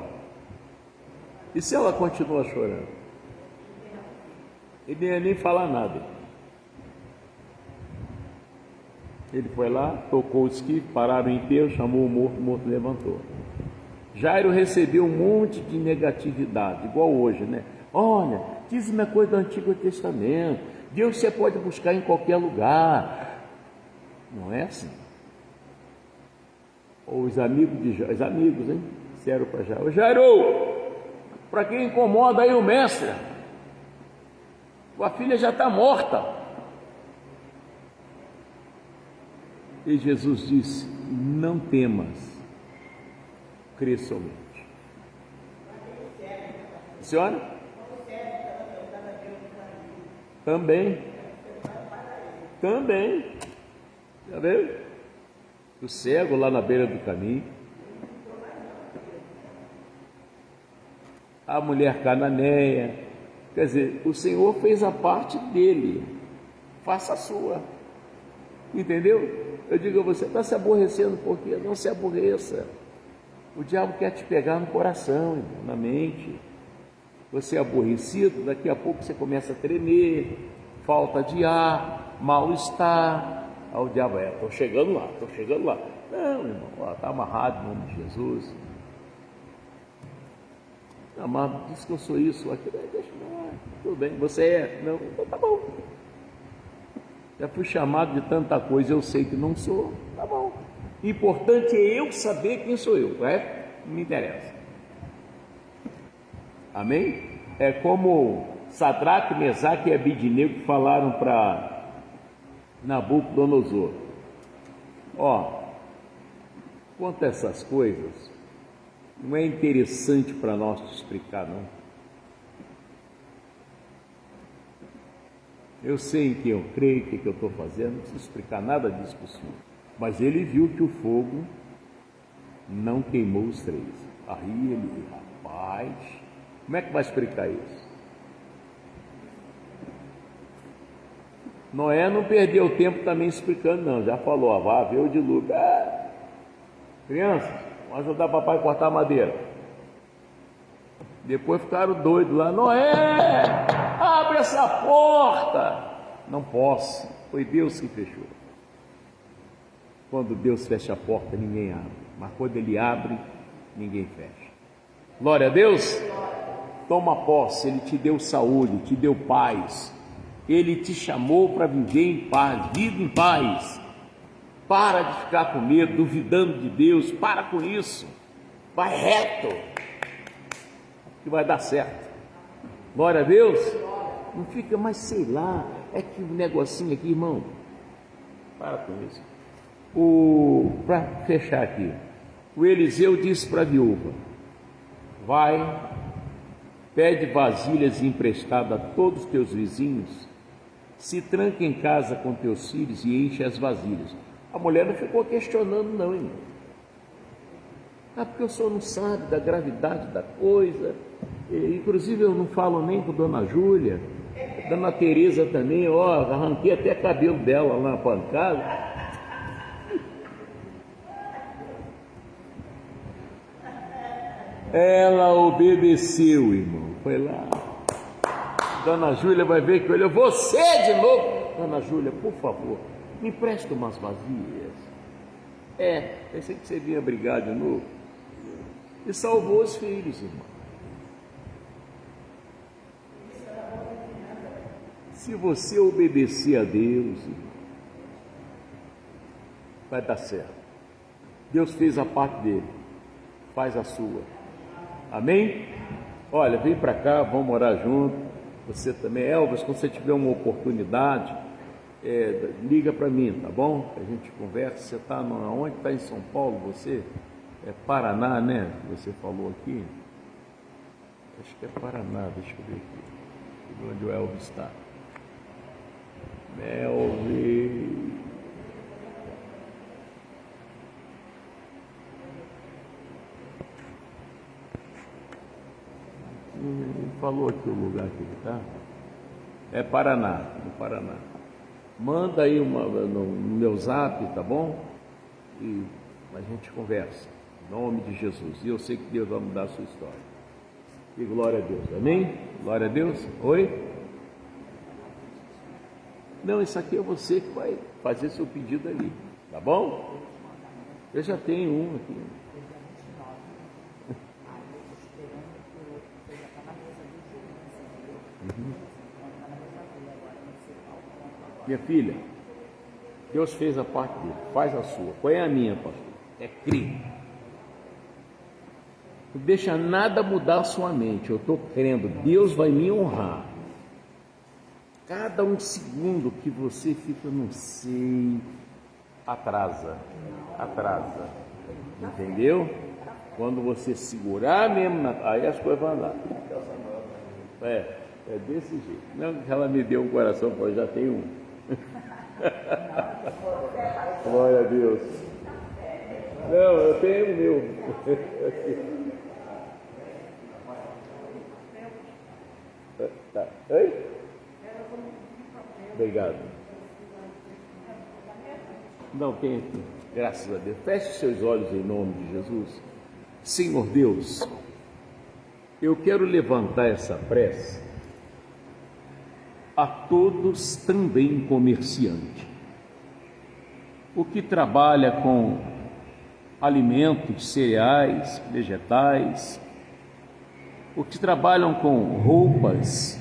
E se ela continua chorando? Ele nem ia nem falar nada. Ele foi lá, tocou o esquife, pararam o enterro, chamou o morto levantou. Jairo recebeu um monte de negatividade, igual hoje, né? Olha, dízimo é coisa do Antigo Testamento, Deus você pode buscar em qualquer lugar. Não é assim. Ou os amigos de Jairo, os amigos, hein? Disseram para Jairo, Jairo, para quem incomoda aí o mestre, tua filha já está morta. E Jesus disse, não temas, crê somente. Senhora? Também. Já viu? O cego lá na beira do caminho. A mulher cananeia. Quer dizer, o Senhor fez a parte dele. Faça a sua. Entendeu? Eu digo a você, está se aborrecendo por quê? Não se aborreça. O diabo quer te pegar no coração, irmão, na mente. Você é aborrecido, daqui a pouco você começa a tremer, falta de ar, mal-estar. Aí o diabo estou chegando lá. Não, irmão, está amarrado em nome de Jesus. Não, mas diz que eu sou isso, aquilo, deixa eu ver, tudo bem, você é? Não, então tá bom. Já fui chamado de tanta coisa, eu sei que não sou, tá bom. Importante é eu saber quem sou eu, não me interessa. Amém? É como Sadraque, Mesaque e Abidnego que falaram para Nabucodonosor. Quanto a essas coisas, não é interessante para nós te explicar, não. Eu sei em quem eu creio, o que eu estou fazendo, não preciso explicar nada disso para o senhor. Mas ele viu que o fogo não queimou os três. Aí ele disse, rapaz, como é que vai explicar isso? Noé não perdeu tempo também explicando, não. Já falou, vá ver o dilúvio. Crianças, vamos ajudar papai a cortar madeira. Depois ficaram doidos lá, Noé, abre essa porta. Não posso, foi Deus que fechou. Quando Deus fecha a porta, ninguém abre, mas quando Ele abre, ninguém fecha. Glória a Deus. Toma posse, Ele te deu saúde, te deu paz, Ele te chamou para viver em paz, vive em paz. Para de ficar com medo, duvidando de Deus, para com isso, vai reto, que vai dar certo. Glória a Deus. Não fica mais, sei lá, é que um negocinho aqui, irmão, para com isso. Para fechar aqui, o Eliseu disse para a viúva: vai, pede vasilhas emprestadas a todos os teus vizinhos, se tranca em casa com teus filhos e enche as vasilhas. A mulher não ficou questionando não, irmão. Porque o senhor não sabe da gravidade da coisa. Inclusive eu não falo nem com Dona Júlia, Dona Tereza também, arranquei até cabelo dela lá na pancada. Ela obedeceu, irmão, foi lá. Dona Júlia vai ver que olha, você de novo. Dona Júlia, por favor, me empresta umas vasilhas. Pensei que você vinha brigar de novo. E salvou os filhos, irmão. Se você obedecer a Deus, irmão, vai dar certo. Deus fez a parte dele, faz a sua. Amém? Olha, vem para cá, vamos morar junto. Você também, Elvis, quando você tiver uma oportunidade, liga para mim, tá bom? A gente conversa. Você está onde? Está em São Paulo, você? É Paraná, né? Você falou aqui. Acho que é Paraná, deixa eu ver aqui. Onde o Elvis está? Melvin. Ele falou aqui o lugar que ele está. É Paraná, no Paraná. Manda aí no meu zap, tá bom? E a gente conversa, em nome de Jesus. E eu sei que Deus vai mudar a sua história. E glória a Deus, amém? Glória a Deus. Oi? Não, isso aqui é você que vai fazer seu pedido ali, tá bom? Eu já tenho um aqui. Minha filha, Deus fez a parte dele, faz a sua. Qual é a minha, pastor? É crer. Não deixa nada mudar a sua mente. Eu estou crendo, Deus vai me honrar. Cada um segundo que você fica, não sei, atrasa. Entendeu? Quando você segurar mesmo, aí as coisas vão andar. É desse jeito. Não que ela me deu um coração, pois já tem um. Glória a Deus. Não, eu tenho o meu. Tá. Oi? Obrigado. Não, tem aqui. Graças a Deus. Feche os seus olhos em nome de Jesus. Senhor Deus, eu quero levantar essa prece a todos também comerciantes. O que trabalha com alimentos, cereais, vegetais, o que trabalham com roupas,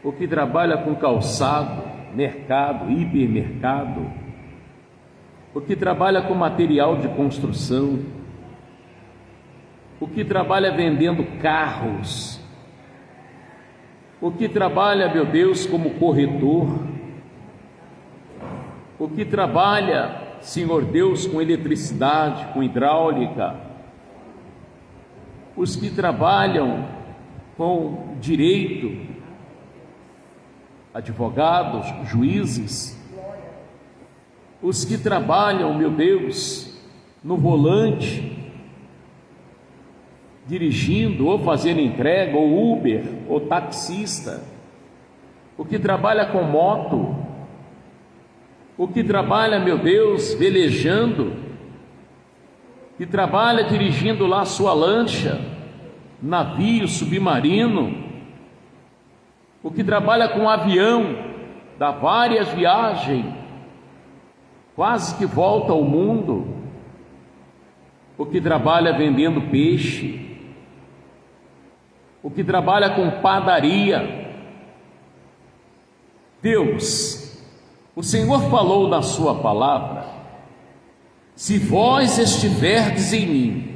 o que trabalha com calçado, mercado, hipermercado, o que trabalha com material de construção, o que trabalha vendendo carros, o que trabalha, meu Deus, como corretor, o que trabalha, Senhor Deus, com eletricidade, com hidráulica, os que trabalham com direito, advogados, juízes, os que trabalham, meu Deus, no volante, dirigindo ou fazendo entrega, ou Uber, ou taxista, o que trabalha com moto, o que trabalha, meu Deus, velejando, que trabalha dirigindo lá sua lancha, navio submarino, o que trabalha com avião, dá várias viagens, quase que volta ao mundo, o que trabalha vendendo peixe, o que trabalha com padaria. Deus, o Senhor falou na sua palavra: se vós estiverdes em mim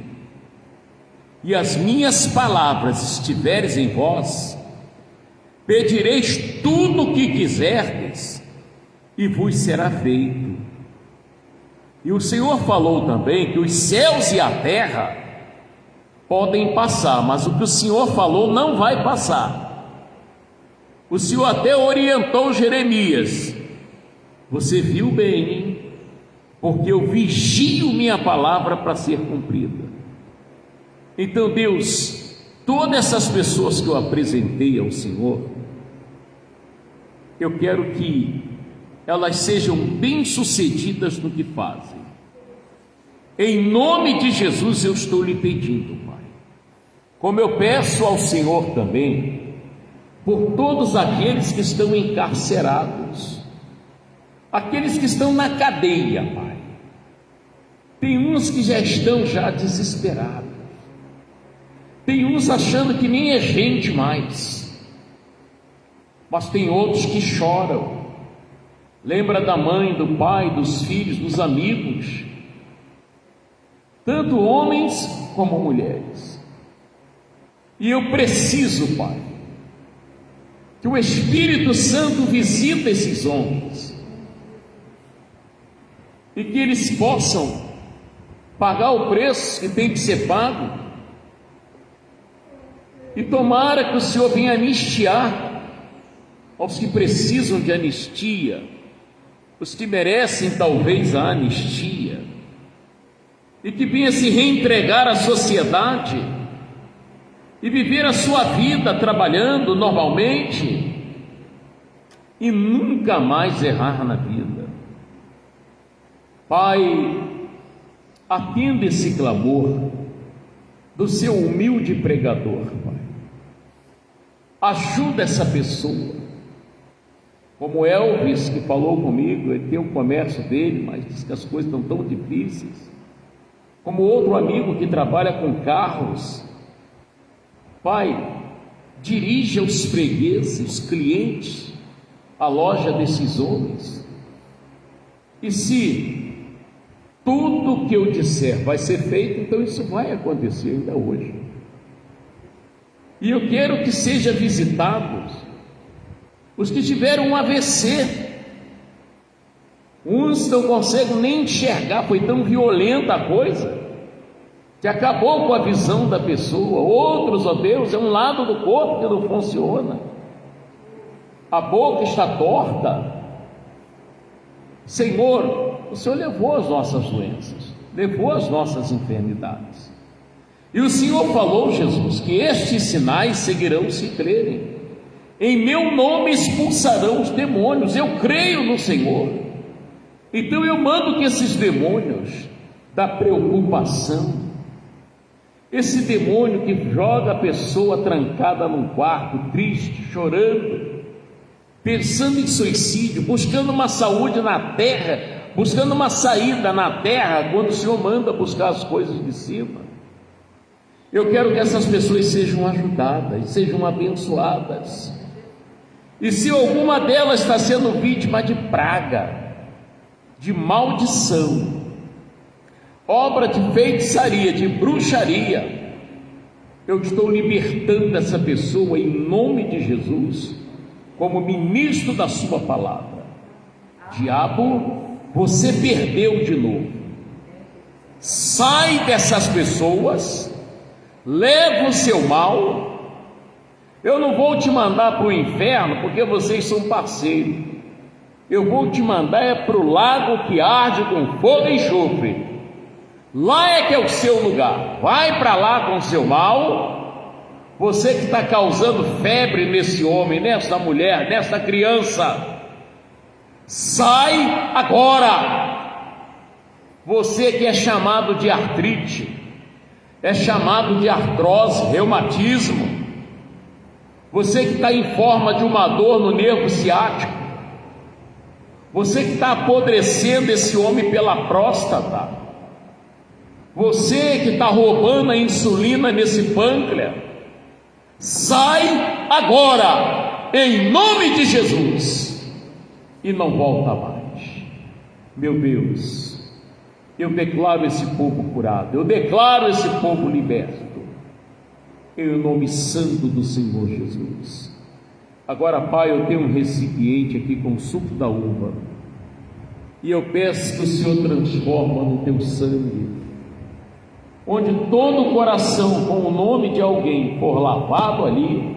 e as minhas palavras estiveres em vós, pedireis tudo o que quiserdes e vos será feito. E o Senhor falou também que os céus e a terra podem passar, mas o que o Senhor falou não vai passar. O Senhor até orientou Jeremias: você viu bem, hein? Porque eu vigio minha palavra para ser cumprida. Então, Deus, todas essas pessoas que eu apresentei ao Senhor, eu quero que elas sejam bem-sucedidas no que fazem. Em nome de Jesus eu estou lhe pedindo, Pai, como eu peço ao Senhor também, por todos aqueles que estão encarcerados, aqueles que estão na cadeia, Pai. Tem uns que já estão desesperados, tem uns achando que nem é gente mais, mas tem outros que choram. Lembra da mãe, do pai, dos filhos, dos amigos, tanto homens como mulheres. E eu preciso, Pai, que o Espírito Santo visite esses homens e que eles possam pagar o preço que tem que ser pago. E tomara que o Senhor venha anistiar aos que precisam de anistia, os que merecem talvez a anistia, e que venha se reentregar à sociedade e viver a sua vida trabalhando normalmente e nunca mais errar na vida. Pai, atenda esse clamor do seu humilde pregador, Pai. Ajuda essa pessoa, como Elvis, que falou comigo, ele tem o comércio dele, mas diz que as coisas estão tão difíceis, como outro amigo que trabalha com carros. Pai, dirija os fregueses, os clientes, à loja desses homens, e se tudo que eu disser vai ser feito, então isso vai acontecer ainda hoje. E eu quero que sejam visitados os que tiveram um AVC. Uns não conseguem nem enxergar, foi tão violenta a coisa que acabou com a visão da pessoa. Outros, ó Deus, é um lado do corpo que não funciona, a boca está torta. Senhor, o Senhor levou as nossas doenças, levou as nossas enfermidades, e o Senhor falou, Jesus, que estes sinais seguirão se crerem. Em meu nome expulsarão os demônios. Eu creio no Senhor, então eu mando que esses demônios da preocupação, esse demônio que joga a pessoa trancada num quarto, triste, chorando, pensando em suicídio, buscando uma saúde na terra, buscando uma saída na terra, quando o Senhor manda buscar as coisas de cima. Eu quero que essas pessoas sejam ajudadas, sejam abençoadas. E se alguma delas está sendo vítima de praga, de maldição, obra de feitiçaria, de bruxaria, eu estou libertando essa pessoa em nome de Jesus, como ministro da sua palavra. Diabo, você perdeu de novo. Sai dessas pessoas, leva o seu mal. Eu não vou te mandar para o inferno, porque vocês são parceiros. Eu vou te mandar para o lago que arde com fogo e enxofre. Lá é que é o seu lugar. Vai para lá com o seu mal. Você que está causando febre nesse homem, nessa mulher, nessa criança, sai agora. Você que é chamado de artrite, é chamado de artrose, reumatismo, você que está em forma de uma dor no nervo ciático, você que está apodrecendo esse homem pela próstata, você que está roubando a insulina nesse pâncreas, sai agora, em nome de Jesus, e não volta mais. Meu Deus, eu declaro esse povo curado, eu declaro esse povo liberto, em nome santo do Senhor Jesus. Agora, Pai, eu tenho um recipiente aqui com suco da uva, e eu peço que o Senhor transforma no teu sangue, onde todo o coração com o nome de alguém for lavado ali,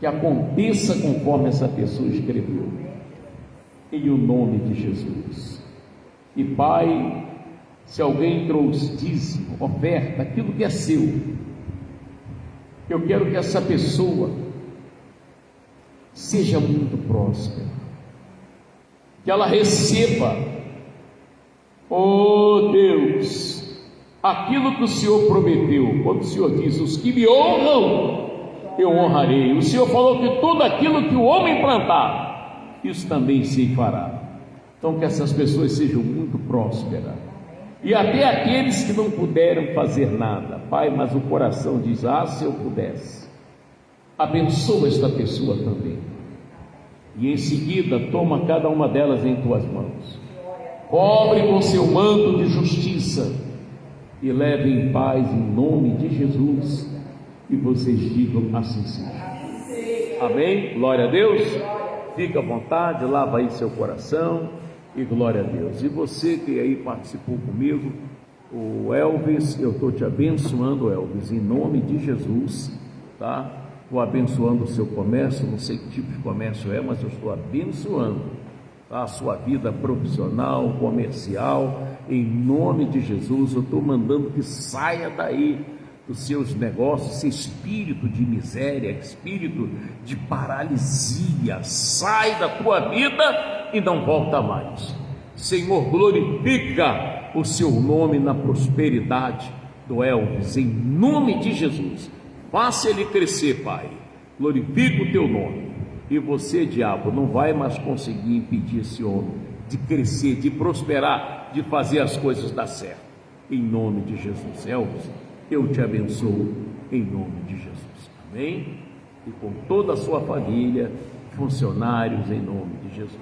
que aconteça conforme essa pessoa escreveu, em o nome de Jesus. E Pai, se alguém trouxe dízimo, oferta, aquilo que é seu, eu quero que essa pessoa seja muito próspera, que ela receba, oh Deus, aquilo que o Senhor prometeu, quando o Senhor diz: os que me honram, eu honrarei. O Senhor falou que tudo aquilo que o homem plantar, isso também se fará. Então, que essas pessoas sejam muito prósperas, e até aqueles que não puderam fazer nada, Pai, mas o coração diz: ah, se eu pudesse, abençoa esta pessoa também, e em seguida toma cada uma delas em tuas mãos, cobre com seu manto de justiça, e leve em paz em nome de Jesus, e vocês digam: assim seja. Amém? Glória a Deus. Fica à vontade, lava aí seu coração, e glória a Deus. E você que aí participou comigo, o Elvis, eu estou te abençoando, Elvis, em nome de Jesus, tá? Estou abençoando o seu comércio, não sei que tipo de comércio é, mas eu estou abençoando, tá? A sua vida profissional, comercial, em nome de Jesus. Eu estou mandando que saia daí dos seus negócios esse espírito de miséria, espírito de paralisia, sai da tua vida e não volta mais. Senhor, glorifica o seu nome na prosperidade do Elvis, em nome de Jesus. Faça ele crescer, Pai, glorifica o teu nome, e você, diabo, não vai mais conseguir impedir esse homem de crescer, de prosperar, de fazer as coisas dar certo, em nome de Jesus. Elvis, eu te abençoo em nome de Jesus, amém? E com toda a sua família, funcionários, em nome de Jesus.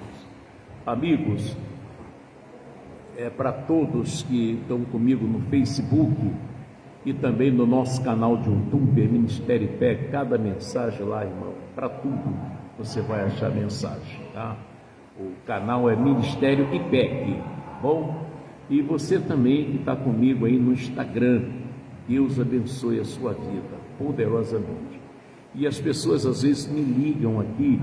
Amigos, para todos que estão comigo no Facebook e também no nosso canal de YouTube, Ministério IPEC, cada mensagem lá, irmão, para tudo você vai achar mensagem, tá? O canal é Ministério IPEC, tá bom? E você também que está comigo aí no Instagram, Deus abençoe a sua vida poderosamente. E as pessoas às vezes me ligam aqui,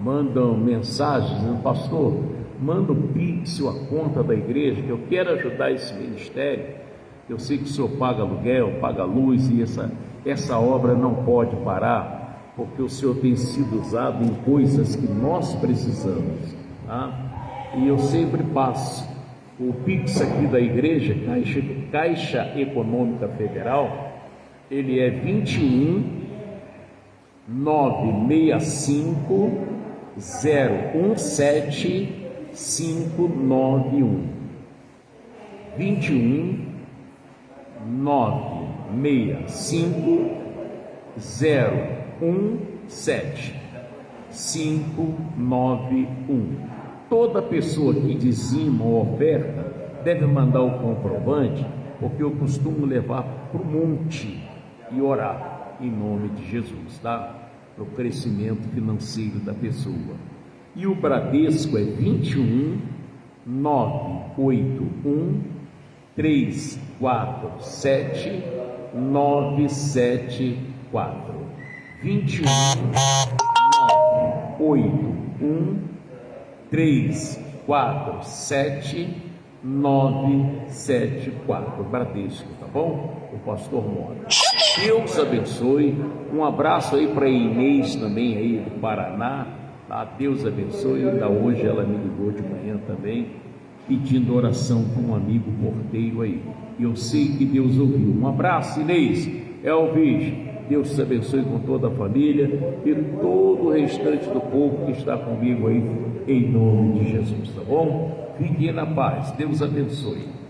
mandam mensagens, dizendo: pastor, manda um Pix ou a conta da igreja, que eu quero ajudar esse ministério. Eu sei que o senhor paga aluguel, paga luz, e essa obra não pode parar, porque o senhor tem sido usado em coisas que nós precisamos, tá? E eu sempre passo o Pix aqui da igreja, Caixa Econômica Federal, ele é 21 965 017 591, 21 965 017 591. Toda pessoa que dizima ou oferta deve mandar o comprovante, porque eu costumo levar para o monte e orar em nome de Jesus, tá? Para o crescimento financeiro da pessoa. E o Bradesco é 21 981 347 974, 21 981 347 974, Bradesco, tá bom? O pastor Mora. Deus abençoe. Um abraço aí para Inês também aí do Paraná, tá? Deus abençoe. Ainda hoje ela me ligou de manhã também, pedindo oração para um amigo porteiro aí. E eu sei que Deus ouviu. Um abraço, Inês. Elvis, Deus te abençoe com toda a família e todo o restante do povo que está comigo aí, em nome de Jesus, tá bom? Fiquem na paz, Deus abençoe.